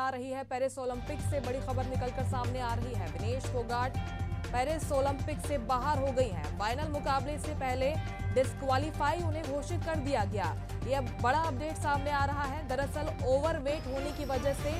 आ रही है। Paris Olympic से बड़ी खबर निकलकर सामने आ रही है। विनेश फोगाट पेरिस ओलंपिक से बाहर हो गई हैं। फाइनल मुकाबले से पहले डिस्क्वालीफाई उन्हें घोषित कर दिया गया। यह बड़ा अपडेट सामने आ रहा है। दरअसल ओवरवेट होने की वजह से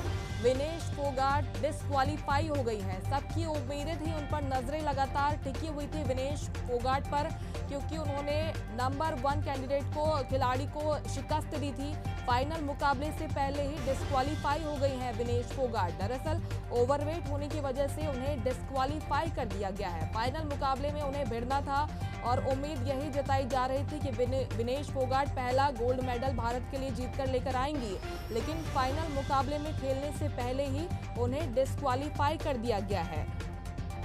विनेश फोगाट डिस्क्वालीफाई हो गई हैं। सबकी उम्मीदें थी, उन पर नजरें लगातार टिकी हुई थी विनेश फोगाट पर, क्योंकि उन्होंने नंबर 1 कैंडिडेट को खिलाड़ी को शिकस्त दी थी। फाइनल मुकाबले से पहले ही डिस्क्वालीफाई हो गई हैं विनेश फोगाट। दरअसल ओवरवेट होने की वजह से उन्हें डिस्क्वालीफाई कर दिया गया है। फाइनल मुकाबले में उन्हें भिड़ना था और उम्मीद यही जताई जा रही थी कि विनेश फोगाट पहला गोल्ड मेडल भारत के लिए जीतकर लेकर आएंगी, लेकिन फाइनल मुकाबले में खेलने से पहले ही उन्हें डिस्क्वालीफाई कर दिया गया है।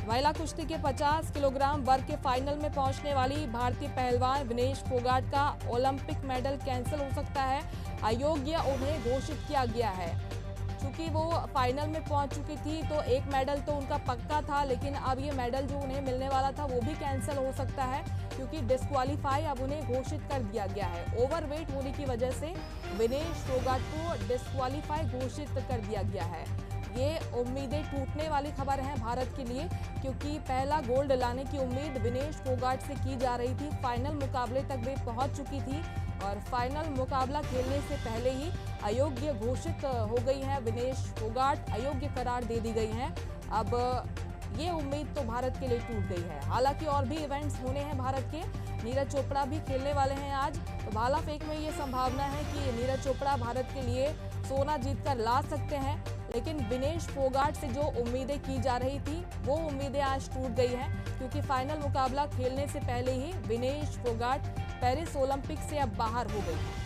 महिला कुश्ती के 50 किलोग्राम वर्ग के फाइनल में पहुंचने वाली भारतीय पहलवान विनेश फोगाट का ओलंपिक मेडल कैंसिल हो सकता है। अयोग्य उन्हें घोषित किया गया है। चूंकि वो फाइनल में पहुंच चुकी थी तो एक मेडल तो उनका पक्का था, लेकिन अब ये मेडल जो उन्हें मिलने वाला था वो भी कैंसिल हो सकता है, क्योंकि डिस्क्वालीफाई अब उन्हें घोषित कर दिया गया है। ओवरवेट होने की वजह से विनेश फोगाट को डिस्क्वालीफाई घोषित कर दिया गया है। ये उम्मीदें टूटने वाली खबर है भारत के लिए, क्योंकि पहला गोल्ड लाने की उम्मीद विनेश फोगाट से की जा रही थी। फाइनल मुकाबले तक वे पहुंच चुकी थी और फाइनल मुकाबला खेलने से पहले ही अयोग्य घोषित हो गई है विनेश फोगाट, अयोग्य करार दे दी गई हैं। अब ये उम्मीद तो भारत के लिए टूट गई है। हालांकि और भी इवेंट्स होने हैं भारत के। नीरज चोपड़ा भी खेलने वाले हैं आज, तो भाला फेंक में ये संभावना है कि नीरज चोपड़ा भारत के लिए सोना जीतकर ला सकते हैं, लेकिन विनेश फोगाट से जो उम्मीदें की जा रही थी वो उम्मीदें आज टूट गई हैं, क्योंकि फाइनल मुकाबला खेलने से पहले ही विनेश फोगाट पेरिस ओलंपिक से अब बाहर हो गई है।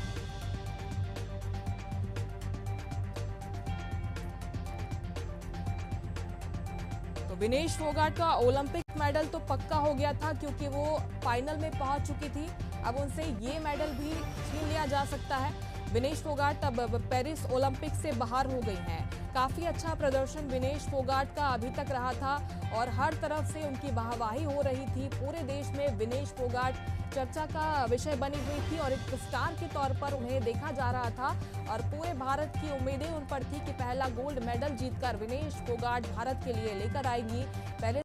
तो विनेश फोगाट का ओलंपिक मेडल तो पक्का हो गया था, क्योंकि वो फाइनल में पहुंच चुकी थी। अब उनसे ये मेडल भी छीन लिया जा सकता है। विनेश फोगाट अब पेरिस ओलंपिक से बाहर हो गई हैं। काफी अच्छा प्रदर्शन विनेश फोगाट का अभी तक रहा था और हर तरफ से उनकी वाहवाही हो रही थी। पूरे देश में विनेश फोगाट चर्चा का विषय बनी हुई थी और एक स्टार के तौर पर उन्हें देखा जा रहा था और पूरे भारत की उम्मीदें उन पर थी कि पहला गोल्ड मेडल जीतकर विनेश फोगाट भारत के लिए लेकर आएंगी। पहले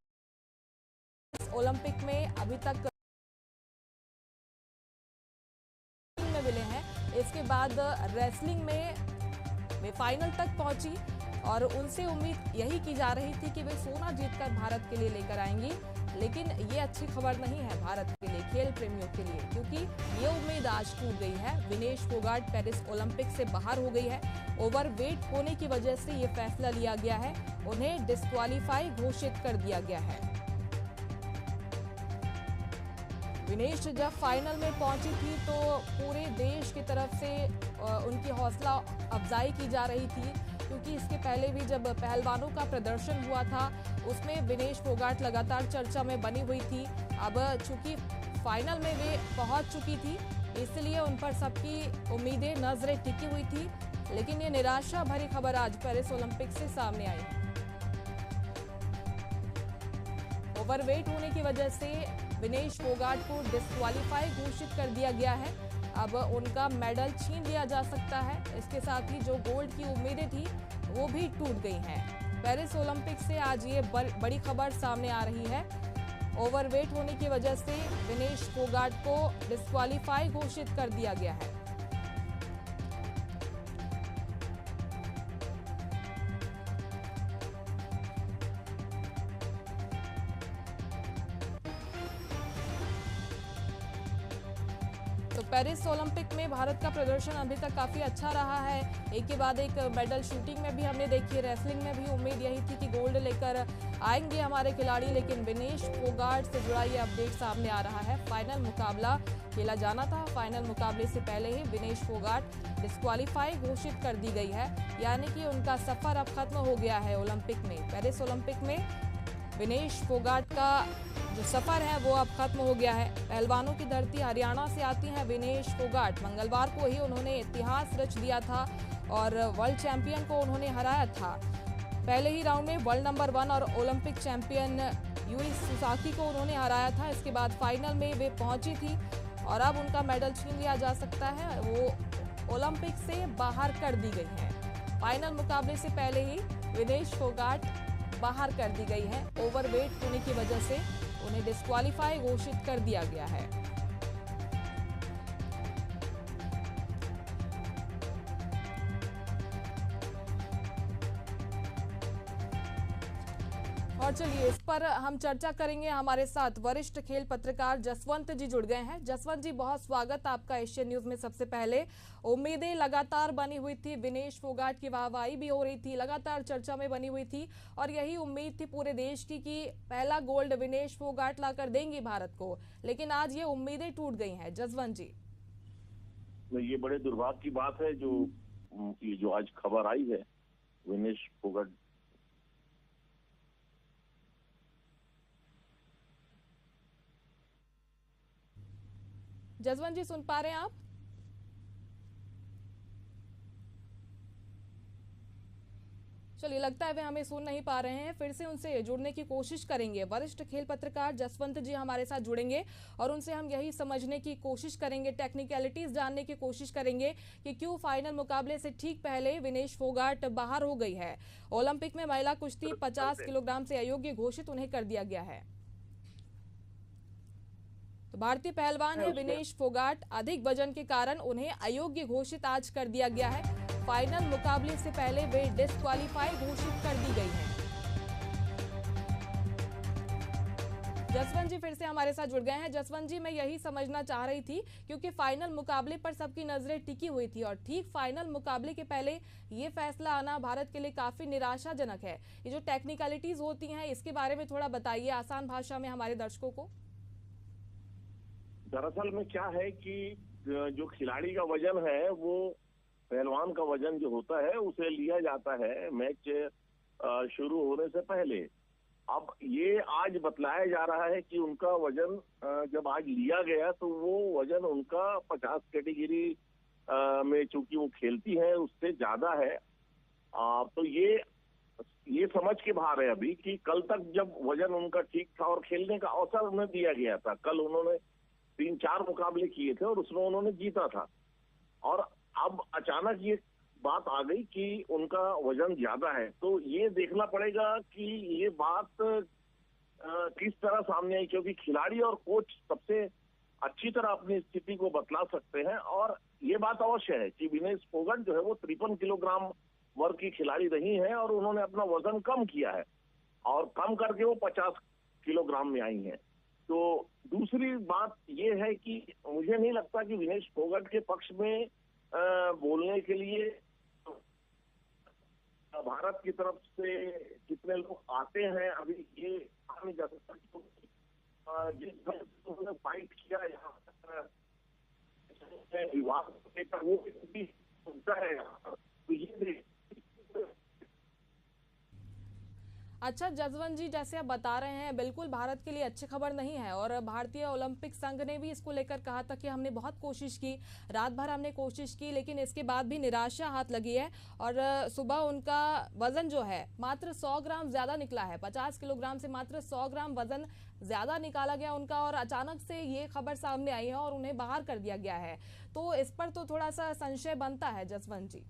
ओलंपिक में अभी तक में मिले हैं, इसके बाद रेसलिंग में वे फाइनल तक पहुंची और उनसे उम्मीद यही की जा रही थी कि वे सोना जीतकर भारत के लिए लेकर आएंगी, लेकिन ये अच्छी खबर नहीं है भारत के लिए, खेल प्रेमियों के लिए, क्योंकि ये उम्मीद आज टूट गई है। विनेश फोगाट पेरिस ओलंपिक से बाहर हो गई है। ओवरवेट होने की वजह से ये फैसला लिया गया है, उन्हें डिस्क्वालीफाई घोषित कर दिया गया है। विनेश जब फाइनल में पहुंची थी तो पूरे देश की तरफ से उनकी हौसला अफजाई की जा रही थी, क्योंकि इसके पहले भी जब पहलवानों का प्रदर्शन हुआ था उसमें विनेश फोगाट लगातार चर्चा में बनी हुई थी। अब चूंकि फाइनल में वे पहुंच चुकी थी, इसलिए उन पर सबकी उम्मीदें नजरें टिकी हुई थी, लेकिन ये निराशा भरी खबर आज पेरिस ओलंपिक से सामने आई है। ओवरवेट होने की वजह से विनेश फोगाट को डिस्क्वालीफाई घोषित कर दिया गया है। अब उनका मेडल छीन लिया जा सकता है। इसके साथ ही जो गोल्ड की उम्मीदें थी वो भी टूट गई हैं। पेरिस ओलंपिक से आज ये बड़ी खबर सामने आ रही है। ओवरवेट होने की वजह से विनेश फोगाट को डिस्क्वालीफाई घोषित कर दिया गया है। तो पेरिस ओलंपिक में भारत का प्रदर्शन अभी तक काफी अच्छा रहा है। एक के बाद एक मेडल, शूटिंग में भी हमने देखी, रेसलिंग में भी उम्मीद यही थी कि गोल्ड लेकर आएंगे हमारे खिलाड़ी, लेकिन विनेश फोगाट से जुड़ा ये अपडेट सामने आ रहा है। फाइनल मुकाबला खेला जाना था, फाइनल मुकाबले से पहले ही विनेश फोगाट डिस्क्वालीफाई घोषित कर दी गई है, यानी कि उनका सफर अब खत्म हो गया है ओलंपिक में। पेरिस ओलंपिक में विनेश फोगाट का जो सफर है वो अब खत्म हो गया है। पहलवानों की धरती हरियाणा से आती हैं विनेश फोगाट। मंगलवार को ही उन्होंने इतिहास रच दिया था और वर्ल्ड चैंपियन को उन्होंने हराया था। पहले ही राउंड में वर्ल्ड नंबर 1 और ओलंपिक चैंपियन यूई सुसाकी को उन्होंने हराया था। इसके बाद फाइनल में वे पहुंची थी और अब उनका मेडल छीन लिया जा सकता है। वो ओलंपिक से बाहर कर दी गई हैं फाइनल मुकाबले से पहले ही विनेश फोगाट बाहर कर दी गई है। ओवरवेट होने की वजह से उन्हें डिस्क्वालीफाई घोषित कर दिया गया है। और चलिए इस पर हम चर्चा करेंगे। हमारे साथ वरिष्ठ खेल पत्रकार जसवंत जी जुड़ गए हैं। जसवंत जी, बहुत स्वागत आपका एशियन न्यूज में। सबसे पहले उम्मीदें लगातार बनी हुई थी, विनेश फोगाट की वाहवाही भी हो रही थी, लगातार चर्चा में बनी हुई थी और यही उम्मीद थी पूरे देश की कि पहला गोल्ड विनेश फोगाट लाकर देंगी भारत को, लेकिन आज ये उम्मीदें टूट गई हैं। जसवंत जी, ये बड़े दुर्भाग्य की बात है जो आज खबर आई है विनेश फोगाट। जसवंत जी सुन पा रहे हैं आप? चलिए, लगता है वे हमें सुन नहीं पा रहे हैं। फिर से उनसे जुड़ने की कोशिश करेंगे। वरिष्ठ खेल पत्रकार जसवंत जी हमारे साथ जुड़ेंगे और उनसे हम यही समझने की कोशिश करेंगे, टेक्निकलिटीज जानने की कोशिश करेंगे कि क्यों फाइनल मुकाबले से ठीक पहले विनेश फोगाट बाहर हो गई है। ओलंपिक में महिला कुश्ती 50 किलोग्राम से अयोग्य घोषित उन्हें कर दिया गया है। तो भारतीय पहलवान है विनेश फोगाट, अधिक वजन के कारण उन्हें अयोग्य घोषित आज कर दिया गया है। फाइनल मुकाबले से पहले वे डिस्क्वालीफाई घोषित कर दी गई हैं। जसवंत जी फिर से हमारे साथ जुड़ गए हैं। जसवंत जी, मैं यही समझना चाह रही थी क्योंकि फाइनल मुकाबले पर सबकी नजरें टिकी हुई थी और ठीक फाइनल मुकाबले के पहले ये फैसला आना भारत के लिए काफी निराशाजनक है। ये जो टेक्निकलिटीज होती हैं, इसके बारे में थोड़ा बताइए आसान भाषा में हमारे दर्शकों को। दरअसल में क्या है कि जो खिलाड़ी का वजन है वो पहलवान का वजन जो होता है उसे लिया जाता है मैच शुरू होने से पहले। अब ये आज बतलाया जा रहा है कि उनका वजन जब आज लिया गया तो वो वजन उनका 50 कैटेगरी में चूंकि वो खेलती है उससे ज्यादा है। तो ये समझ के बाहर है अभी कि कल तक जब वजन उनका ठीक था और खेलने का अवसर उन्हें दिया गया था, कल उन्होंने 3-4 मुकाबले किए थे और उसमें उन्होंने जीता था, और अब अचानक ये बात आ गई कि उनका वजन ज्यादा है। तो ये देखना पड़ेगा कि ये बात किस तरह सामने आई, क्योंकि खिलाड़ी और कोच सबसे अच्छी तरह अपनी स्थिति को बतला सकते हैं। और ये बात अवश्य है कि विनेश फोगाट जो है वो 53 किलोग्राम वर्ग की खिलाड़ी रही है और उन्होंने अपना वजन कम किया है और कम करके वो 50 किलोग्राम में आई हैं। तो दूसरी बात ये है कि मुझे नहीं लगता कि विनेश फोगाट के पक्ष में बोलने के लिए भारत की तरफ से कितने लोग आते हैं अभी ये कहा नहीं जा सकता। जिस उन्होंने फाइट किया यहाँ विवाद वो भी होता है। तो ये अच्छा जसवंत जी, जैसे आप बता रहे हैं बिल्कुल भारत के लिए अच्छी खबर नहीं है और भारतीय ओलंपिक संघ ने भी इसको लेकर कहा था कि हमने बहुत कोशिश की, रात भर हमने कोशिश की, लेकिन इसके बाद भी निराशा हाथ लगी है और सुबह उनका वजन जो है मात्र 100 ग्राम ज्यादा निकला है। 50 किलोग्राम से मात्र 100 ग्राम वजन ज्यादा निकाला गया उनका और अचानक से ये खबर सामने आई है और उन्हें बाहर कर दिया गया है। तो इस पर तो थोड़ा सा संशय बनता है जसवंत जी।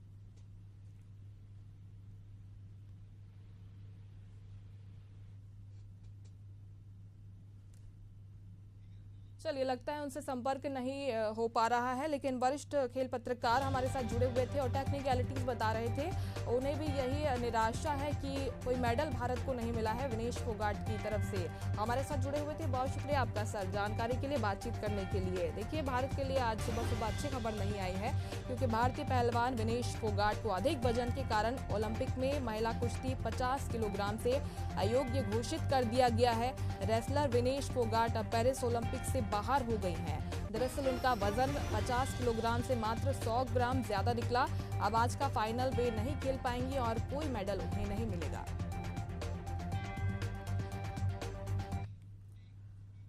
चलिए, लगता है उनसे संपर्क नहीं हो पा रहा है, लेकिन वरिष्ठ खेल पत्रकार हमारे साथ जुड़े हुए थे और टेक्निकलिटीज बता रहे थे। उन्हें भी यही निराशा है कि कोई मेडल भारत को नहीं मिला है विनेश फोगाट की तरफ से। हमारे साथ जुड़े हुए थे, बहुत शुक्रिया आपका सर जानकारी के लिए, बातचीत करने के लिए। देखिए, भारत के लिए आज सुबह सुबह अच्छी खबर नहीं आई है क्योंकि भारतीय पहलवान विनेश फोगाट को अधिक वजन के कारण ओलंपिक में महिला कुश्ती 50 किलोग्राम से अयोग्य घोषित कर दिया गया है। रेसलर विनेश फोगाट अब पेरिस ओलंपिक से बाहर हो गई हैं। दरअसल उनका वजन 50 किलोग्राम से मात्र 100 ग्राम ज्यादा निकला। अब आज का फाइनल वे नहीं खेल पाएंगी और कोई मेडल उन्हें नहीं मिलेगा।